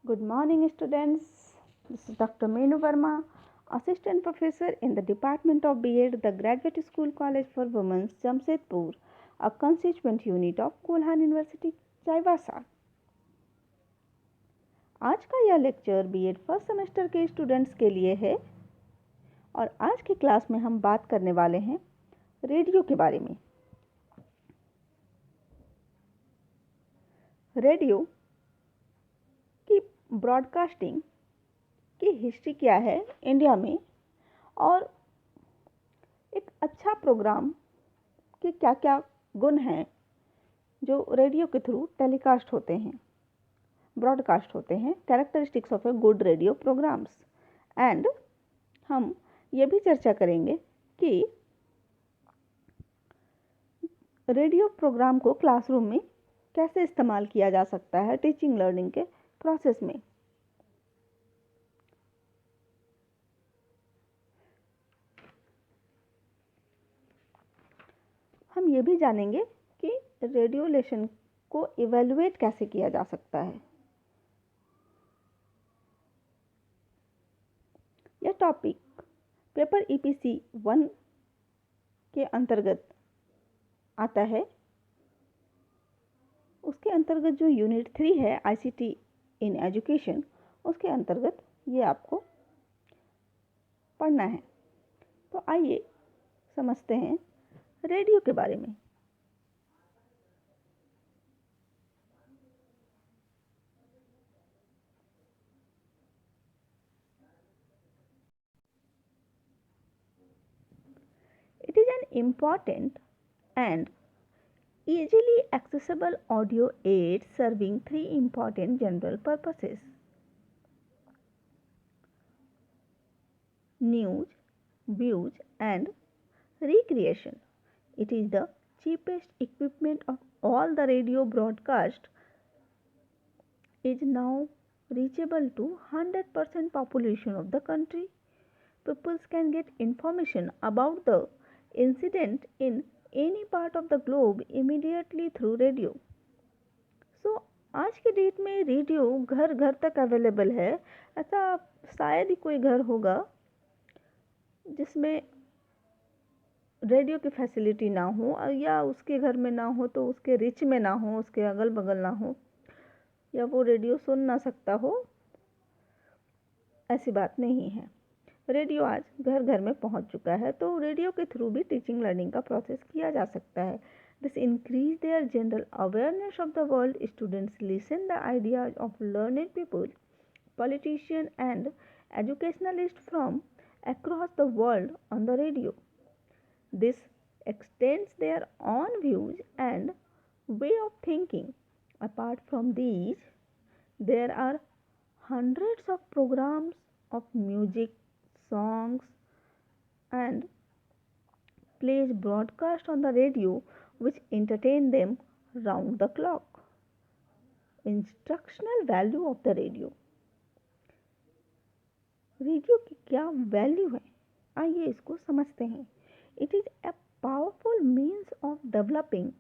Good morning, students. This is Dr. Menu Verma, Assistant Professor in the Department of B.Ed, the Graduate School College for Women, Jamshedpur, a constituent unit of Kolhan University, Chaibasa. आज का यह lecture B.Ed first semester के students के लिए है और आज की क्लास में हम बात करने वाले हैं रेडियो के बारे में। रेडियो की ब्रॉडकास्टिंग की हिस्ट्री क्या है इंडिया में और एक अच्छा प्रोग्राम के क्या क्या गुण हैं जो रेडियो के थ्रू टेलीकास्ट होते हैं, ब्रॉडकास्ट होते हैं, characteristics of a good radio programs. And हम ये भी चर्चा करेंगे कि रेडियो प्रोग्राम को क्लासरूम में कैसे इस्तेमाल किया जा सकता है टीचिंग लर्निंग के प्रोसेस में। हम ये भी जानेंगे कि रेडियो लेसन को इवेलुएट कैसे किया जा सकता है। यह टॉपिक पेपर ईपीसी 1 के अंतर्गत आता है। उसके अंतर्गत जो यूनिट 3 है आईसीटी इन एजुकेशन, उसके अंतर्गत ये आपको पढ़ना है। तो आइए समझते हैं रेडियो के बारे में। It is an important and easily accessible audio aid serving three important general purposes: news, views, and recreation. It is the cheapest equipment of all. The radio broadcast is now reachable to 100% population of the country. People can get information about the incident in any part of the globe immediately through radio. So आज के date में radio घर घर तक available है। ऐसा शायद ही कोई घर होगा जिसमें रेडियो की फैसिलिटी ना हो, या उसके घर में ना हो तो उसके रिच में ना हो, उसके अगल बगल ना हो, या वो रेडियो सुन ना सकता हो। ऐसी बात नहीं है। रेडियो आज घर घर में पहुंच चुका है, तो रेडियो के थ्रू भी टीचिंग लर्निंग का प्रोसेस किया जा सकता है। This increase their general awareness of the world. Students listen the ideas of learning people, politician and educationalist from across the world on the radio. This extends their own views and way of thinking. Apart from these, there are hundreds of programs of music, songs, and plays broadcast on the radio which entertain them round the clock. Instructional value of the radio. Radio की क्या value है, आइए इसको समझते हैं। It is a powerful means of developing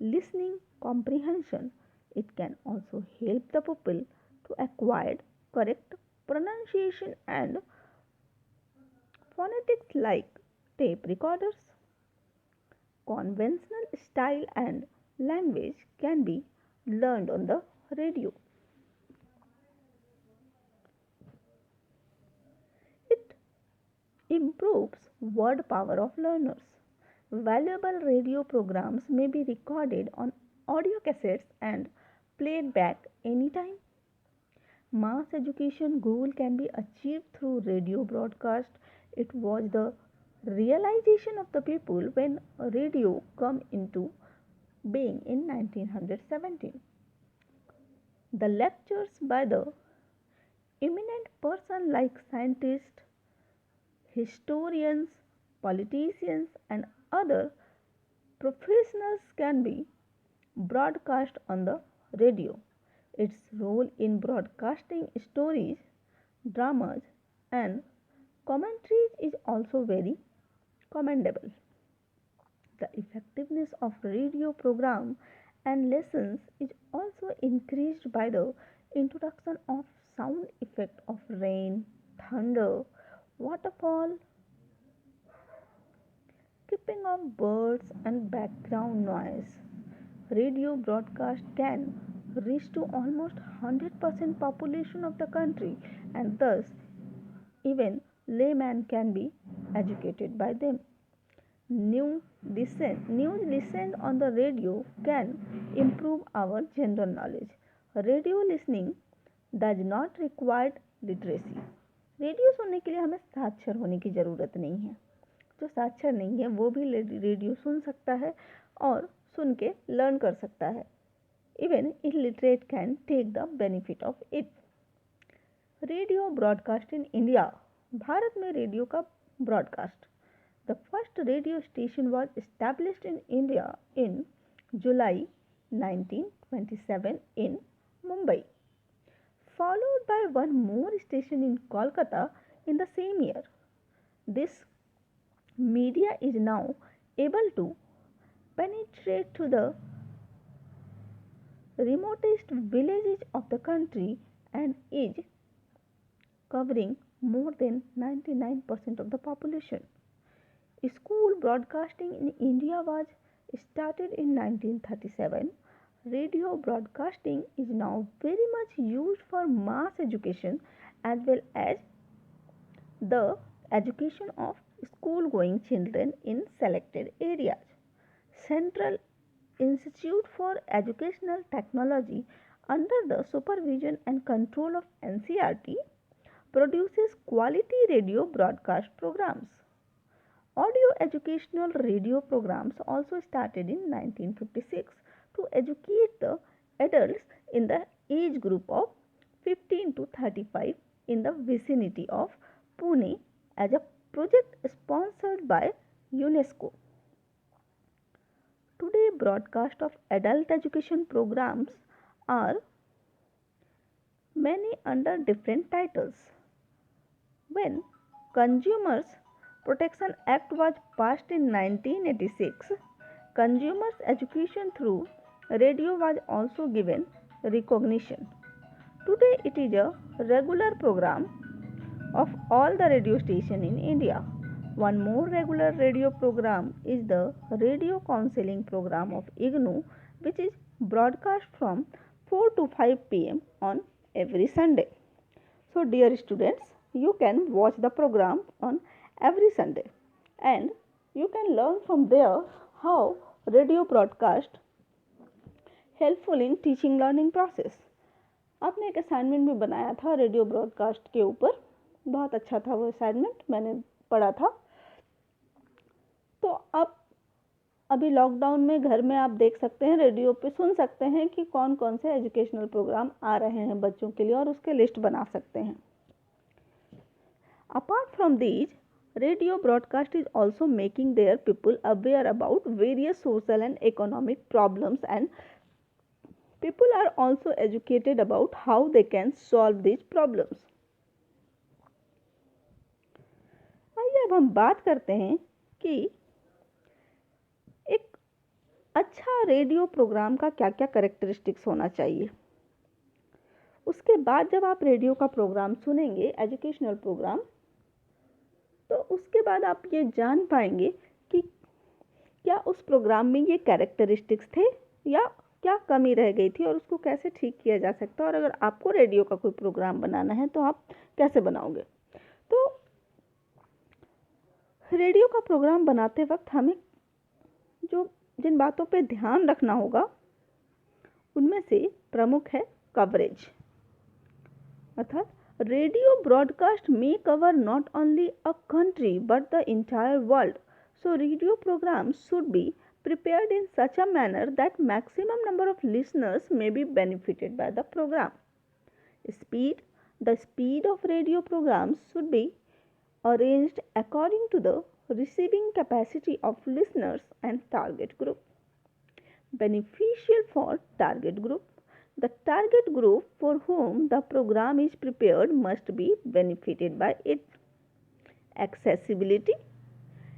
listening comprehension. It can also help the pupil to acquire correct pronunciation and phonetics like tape recorders. Conventional style and language can be learned on the radio. It improves word power of learners. Valuable radio programs may be recorded on audio cassettes and played back anytime. Mass education goal can be achieved through radio broadcast. It was the realization of the people when radio come into being in 1917. The lectures by the eminent person like scientists, historians, politicians, and other professionals can be broadcast on the radio. Its role in broadcasting stories, dramas, and commentaries is also very commendable. The effectiveness of radio program and lessons is also increased by the introduction of sound effect of rain, thunder, waterfall, keeping of birds and background noise. Radio broadcast can reach to almost 100% population of the country, and thus even layman can be educated by them. News listened on the radio can improve our general knowledge. Radio listening does not require literacy. Radio सुनने के लिए हमें साक्षर होने की ज़रूरत नहीं है. जो साक्षर नहीं है वो भी रेडियो सुन सकता है और सुन के लर्न कर सकता है. Even illiterate can take the benefit of it. Radio broadcast in India. Bharat में रेडियो का broadcast. The first radio station was established in India in July 1927 in Mumbai, followed by one more station in Kolkata in the same year. This media is now able to penetrate to the remotest villages of the country and is covering more than 99% of the population. School broadcasting in India was started in 1937. Radio broadcasting is now very much used for mass education as well as the education of school going children in selected areas. Central Institute for Educational Technology, under the supervision and control of NCERT, produces quality radio broadcast programs. Audio educational radio programs also started in 1956 to educate the adults in the age group of 15 to 35 in the vicinity of Pune as a project sponsored by UNESCO. Today, broadcast of adult education programs are many under different titles. When Consumers Protection Act was passed in 1986. Consumers education through radio was also given recognition. Today it is a regular program of all the radio stations in India. One more regular radio program is the radio counseling program of IGNOU, which is broadcast from 4 to 5 pm on every Sunday. So dear students, you can watch the program on every Sunday and you can learn from there how radio broadcast helpful in teaching learning process. आपने एक assignment भी बनाया था radio broadcast के ऊपर. बहुत अच्छा था वो असाइनमेंट, मैंने पढ़ा था. तो अब अभी लॉकडाउन में घर में आप देख सकते हैं, रेडियो पे सुन सकते हैं कि कौन कौन से एजुकेशनल प्रोग्राम आ रहे हैं बच्चों के लिए और उसके लिस्ट बना सकते हैं. Apart from these, radio broadcast is also making their people aware about various social and economic problems, and people are also educated about how they can solve these problems. आइए अब हम बात करते हैं कि एक अच्छा रेडियो प्रोग्राम का क्या क्या कैरेक्टरिस्टिक्स होना चाहिए. उसके बाद जब आप रेडियो का प्रोग्राम सुनेंगे, एजुकेशनल प्रोग्राम, तो उसके बाद आप ये जान पाएंगे कि क्या उस प्रोग्राम में ये कैरेक्टरिस्टिक्स थे या क्या कमी रह गई थी और उसको कैसे ठीक किया जा सकता है. और अगर आपको रेडियो का कोई प्रोग्राम बनाना है तो आप कैसे बनाओगे. तो रेडियो का प्रोग्राम बनाते वक्त हमें जिन बातों पे ध्यान रखना होगा उनमें से प्रमुख है कवरेज. अर्थात radio broadcast may cover not only a country but the entire world. So radio programs should be prepared in such a manner that maximum number of listeners may be benefited by the program. The speed of radio programs should be arranged according to the receiving capacity of listeners and target group. Beneficial for target group. The target group for whom the program is prepared must be benefited by it. Accessibility.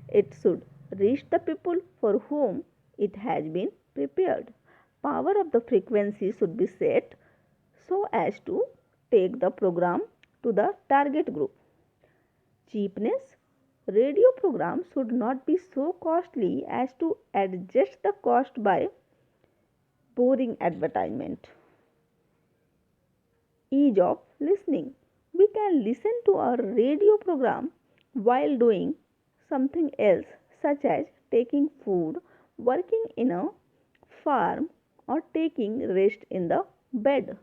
It should reach the people for whom it has been prepared. Power of the frequency should be set so as to take the program to the target group. Cheapness. Radio programs should not be so costly as to adjust the cost by boring advertisement. Ease of listening. We can listen to a radio program while doing something else, such as taking food, working in a farm, or taking rest in the bed.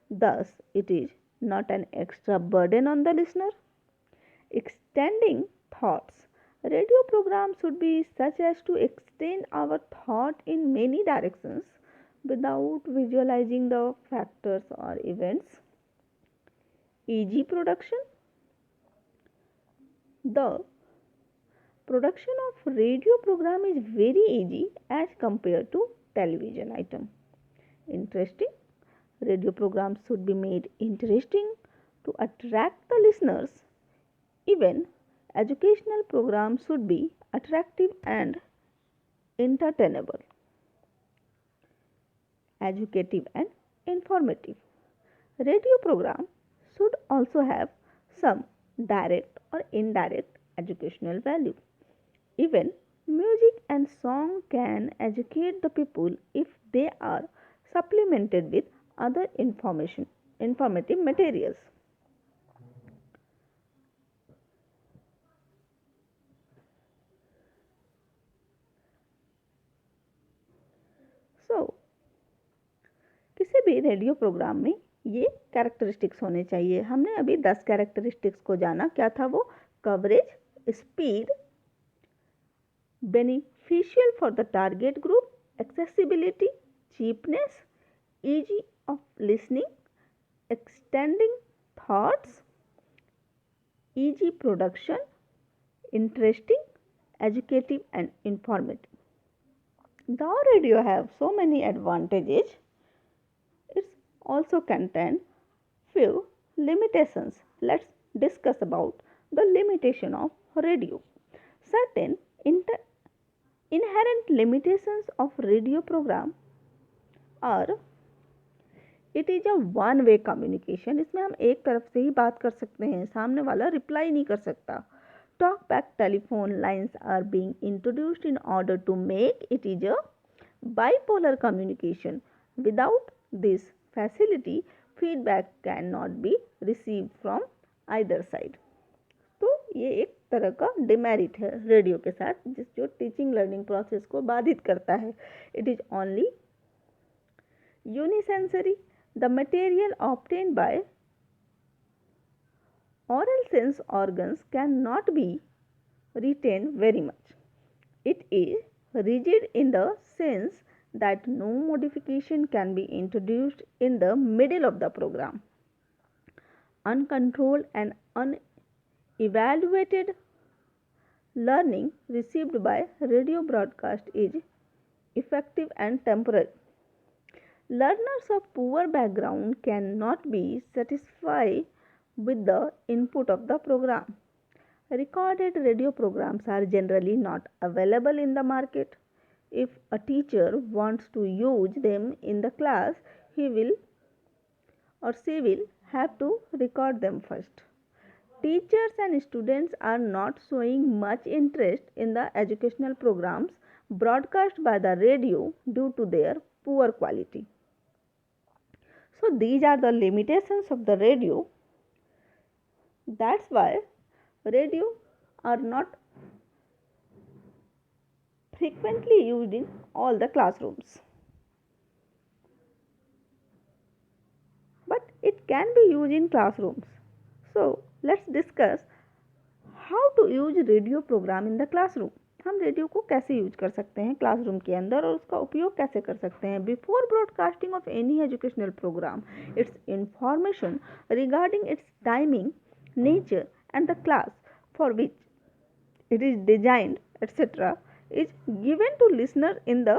Thus, it is not an extra burden on the listener. Extending thoughts. Radio programs should be such as to extend our thought in many directions without visualizing the factors or events. Easy production. The production of radio program is very easy as compared to television item. Interesting. Radio programs should be made interesting to attract the listeners. Even educational programs should be attractive and entertainable, educative and informative. Radio program should also have some direct or indirect educational value. Even music and song can educate the people if they are supplemented with other informative materials. So, किसी भी radio programme में ये characteristics होने चाहिए. हमने अभी 10 characteristics को जाना. क्या था वो? Coverage, speed, beneficial for the target group, accessibility, cheapness, easy of listening, extending thoughts, easy production, interesting, educative and informative. The radio have so many advantages. It's also contain few limitations. Let's discuss about the limitation of radio. Certain inherent limitations of radio program are it is a one way communication. इसमें हम एक तरफ से ही बात कर सकते हैं, सामने वाला रिप्लाई नहीं कर सकता. Talk back telephone lines are being introduced in order to make it is a bipolar communication. Without this facility, feedback cannot be received from either side. तो ये एक तरह का डिमेरिट है रेडियो के साथ, जो टीचिंग लर्निंग प्रोसेस को बाधित करता है. It is only unisensory. The material obtained by oral sense organs cannot be retained very much. It is rigid in the sense that no modification can be introduced in the middle of the program. Uncontrolled and unevaluated learning received by radio broadcast is effective and temporary. Learners of poor background cannot be satisfied with the input of the program. Recorded radio programs are generally not available in the market. If a teacher wants to use them in the class, he will or she will have to record them first. Teachers and students are not showing much interest in the educational programs broadcast by the radio due to their poor quality. So these are the limitations of the radio. That's why radio are not frequently used in all the classrooms. But it can be used in classrooms. So let's discuss how to use radio program in the classroom. हम radio को कैसे use कर सकते हैं classroom के अंदर और उसका उपयोग कैसे कर सकते हैं. Before broadcasting of any educational program, its information regarding its timing, nature and the class for which it is designed, etc., is given to listener in the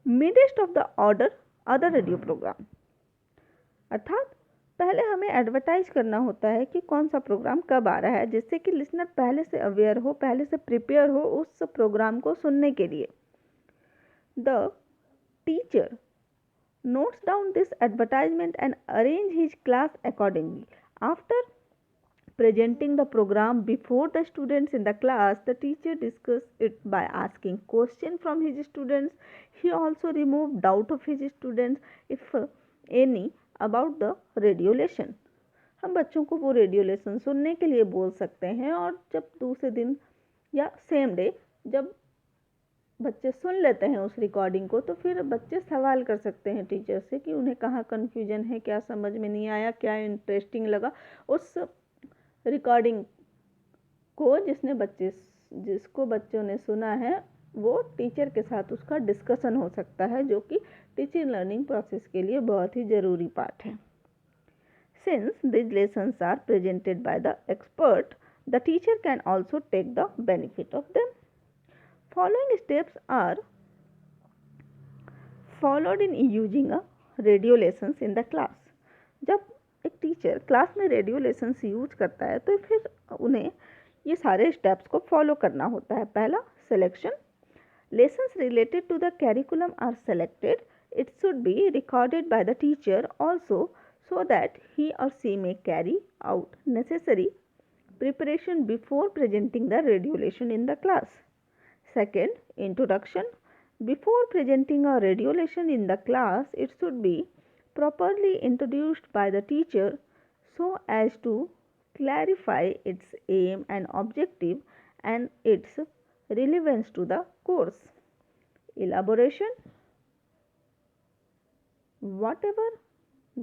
midst of the other radio program. अर्थात पहले हमें advertise करना होता है कि कौन सा programme कब आ रहा है, जिससे कि लिसनर पहले से अवेयर हो, पहले से प्रिपेयर हो उस प्रोग्राम को सुनने के लिए. The teacher notes down this advertisement and arrange his class accordingly. After presenting the program before the students in the class, the teacher discussed it by asking questions from his students. He also removed doubt of his students, if any, about the radio lesson. हम बच्चों को वो radio lesson सुनने के लिए बोल सकते हैं, और जब दूसरे दिन या सेम डे जब बच्चे सुन लेते हैं उस रिकॉर्डिंग को, तो फिर बच्चे सवाल कर सकते हैं टीचर से कि उन्हें कहाँ कन्फ्यूजन है, क्या समझ में नहीं आया, क्या इंटरेस्टिंग लगा. उस रिकॉर्डिंग को जिसको बच्चों ने सुना है, वो टीचर के साथ उसका डिस्कशन हो सकता है, जो कि टीचिंग लर्निंग प्रोसेस के लिए बहुत ही ज़रूरी पार्ट है. Since these lessons are presented by the expert, the teacher can also take the benefit of them. Following steps are followed in using a radio lessons in the class. जब एक teacher class में radio lessons use करता है, तो फिर उन्हें ये सारे स्टेप्स को फॉलो करना होता है. पहला, selection. Lessons related to the curriculum are selected. It should be recorded by the teacher also, so that he or she may carry out necessary preparation before presenting the radio lesson in the class. Second, introduction. Before presenting a radio lesson in the class, it should be properly introduced by the teacher so as to clarify its aim and objective and its relevance to the course. Elaboration. Whatever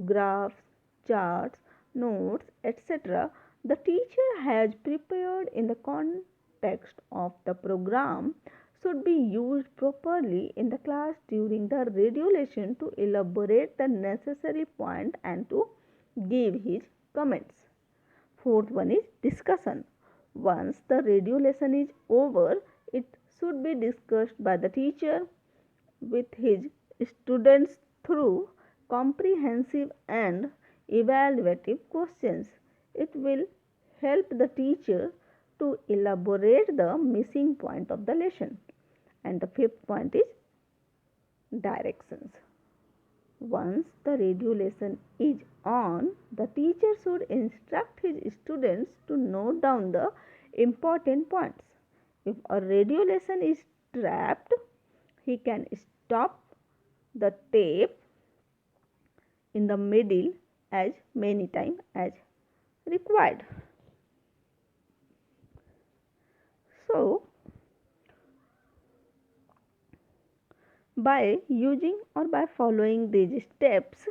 graphs, charts, notes, etc. the teacher has prepared in the context of the program should be used properly in the class during the radio lesson to elaborate the necessary point and to give his comments. Fourth one is discussion. Once the radio lesson is over, it should be discussed by the teacher with his students through comprehensive and evaluative questions. It will help the teacher to elaborate the missing point of the lesson. And the fifth point is directions. Once the radio lesson is on, the teacher should instruct his students to note down the important points. If a radio lesson is trapped, he can stop the tape in the middle as many times as required. So, by using or by following these steps,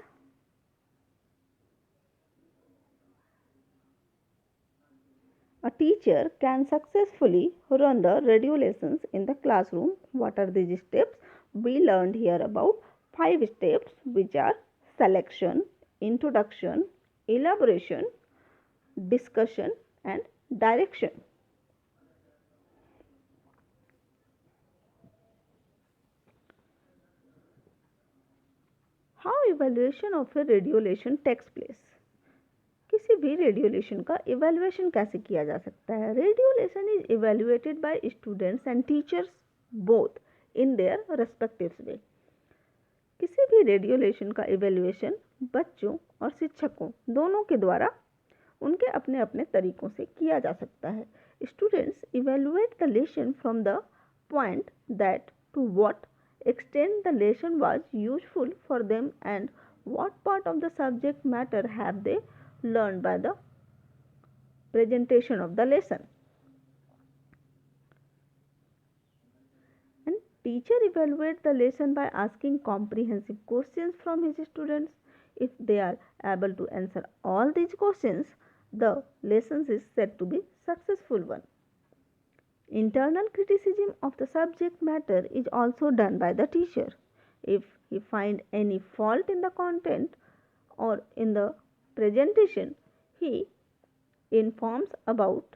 a teacher can successfully run the radio lessons in the classroom. What are these steps? We learned here about 5 steps, which are selection, introduction, elaboration, discussion and direction. How evaluation of a radio lesson takes place? किसी भी radio lesson का evaluation कैसे किया जा सकता है? Radio lesson is evaluated by students and teachers both in their respective way. किसी भी रेडियो लेसन का इवेल्युएशन बच्चों और शिक्षकों दोनों के द्वारा उनके अपने अपने तरीकों से किया जा सकता है. Students evaluate the lesson from the point that to what extent the lesson was useful for them and what part of the subject matter have they learned by the presentation of the lesson. And teacher evaluates the lesson by asking comprehensive questions from his students. If they are able to answer all these questions, the lesson is said to be successful one. Internal criticism of the subject matter is also done by the teacher. If he finds any fault in the content or in the presentation, he informs about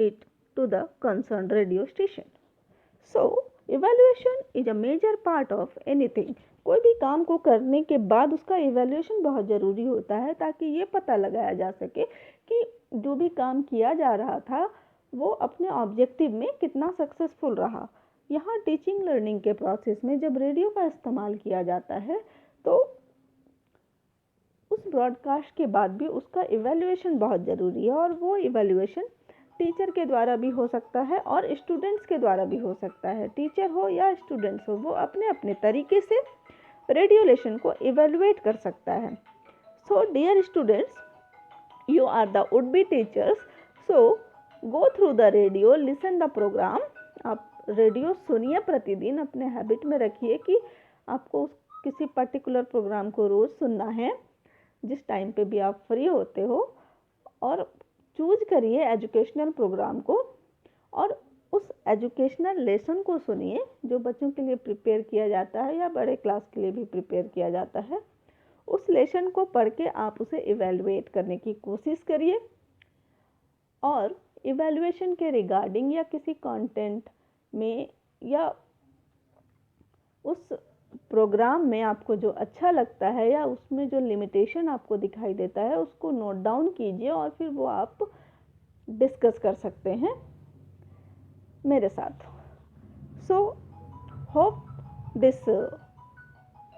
it to the concerned radio station. So, evaluation is a major part of anything. कोई भी काम को करने के बाद उसका evaluation बहुत ज़रूरी होता है, ताकि ये पता लगाया जा सके कि जो भी काम किया जा रहा था वो अपने ऑब्जेक्टिव में कितना सक्सेसफुल रहा. यहाँ टीचिंग लर्निंग के प्रोसेस में जब रेडियो का इस्तेमाल किया जाता है, तो उस ब्रॉडकास्ट के बाद भी उसका इवैल्यूएशन बहुत ज़रूरी है, और वो इवैल्यूएशन टीचर के द्वारा भी हो सकता है और स्टूडेंट्स के द्वारा भी हो सकता है। टीचर हो या स्टूडेंट्स हो, वो अपने अपने तरीके से रेडियो लेसन को इवैल्यूएट कर सकता है। So dear students, you are the would be teachers, so go through the radio, listen the program। आप रेडियो सुनिए प्रतिदिन, अपने हैबिट में रखिए कि आपको किसी पर्टिकुलर प्रोग्राम को रोज़ सुनना है, जिस टाइम पे भी आप फ्री होते हो, और चूज करिए एजुकेशनल प्रोग्राम को और उस एजुकेशनल लेसन को सुनिए जो बच्चों के लिए प्रिपेयर किया जाता है या बड़े क्लास के लिए भी प्रिपेयर किया जाता है। उस लेसन को पढ़ के आप उसे इवैल्यूएट करने की कोशिश करिए, और इवैल्यूएशन के रिगार्डिंग या किसी कंटेंट में या उस प्रोग्राम में आपको जो अच्छा लगता है या उसमें जो लिमिटेशन आपको दिखाई देता है उसको नोट डाउन कीजिए, और फिर वो आप डिस्कस कर सकते हैं मेरे साथ। So hope this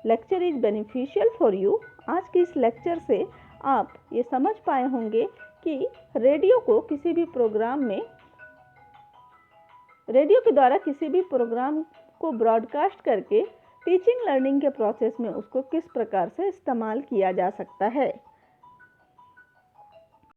lecture is beneficial for you. आज के इस लेक्चर से आप ये समझ पाए होंगे कि रेडियो को किसी भी प्रोग्राम में, रेडियो के द्वारा किसी भी प्रोग्राम को ब्रॉडकास्ट करके टीचिंग लर्निंग के प्रोसेस में उसको किस प्रकार से इस्तेमाल किया जा सकता है।